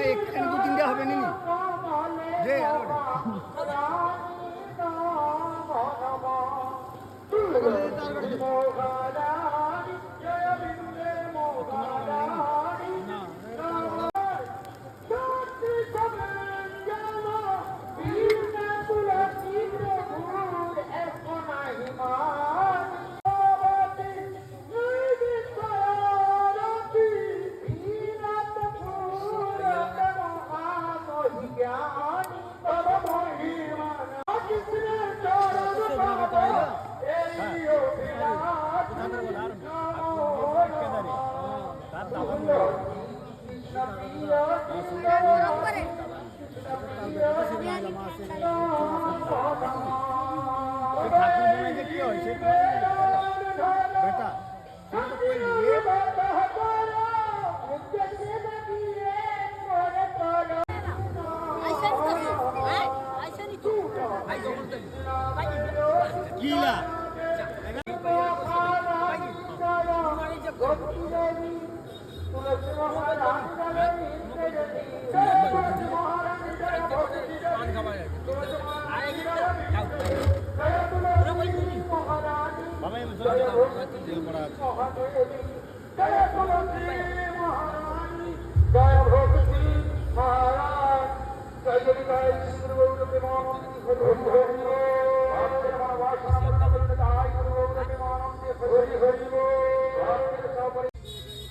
এখানে দু তিনটা হবে নি যে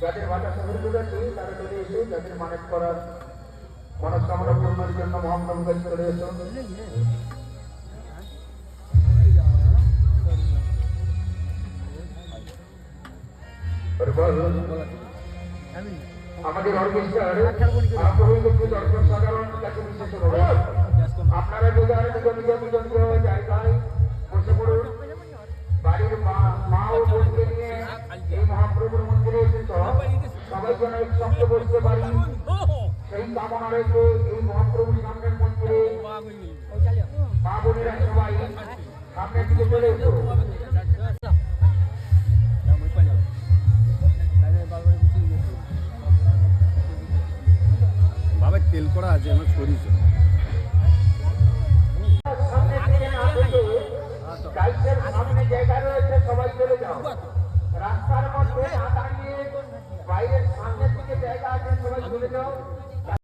যাদের ভাষা সহযোগিতা আছে তারা চলে এসে যাদের মানত করার মনস্কামনা পূর্ণের জন্য মহাপ্রভু কাছে চলে এসো। আমাদের অর্কেস্ট্রার দর্শক সাধারণ কাছে বিশেষ অনুরোধ, আপনারা যদি আর নিজ নিজ নিজ জায়গায় বসে পড়ুন। বাড়ির মা ও বোনকে নিয়ে এই মহাপ্রভুর মন্দিরে এসেছ, সবাই যেন একসঙ্গে বসতে পারি সেই কামনা রেখে এই মহাপ্রভুর সামনের মন্দিরে মা বোনেরা সবাই সামনের দিকে চলে এসো। বাবা তেল করা আছে আমার সরিষ সামনে জায়গা রয়েছে, সবাই চলে যাও। রাস্তার মধ্যে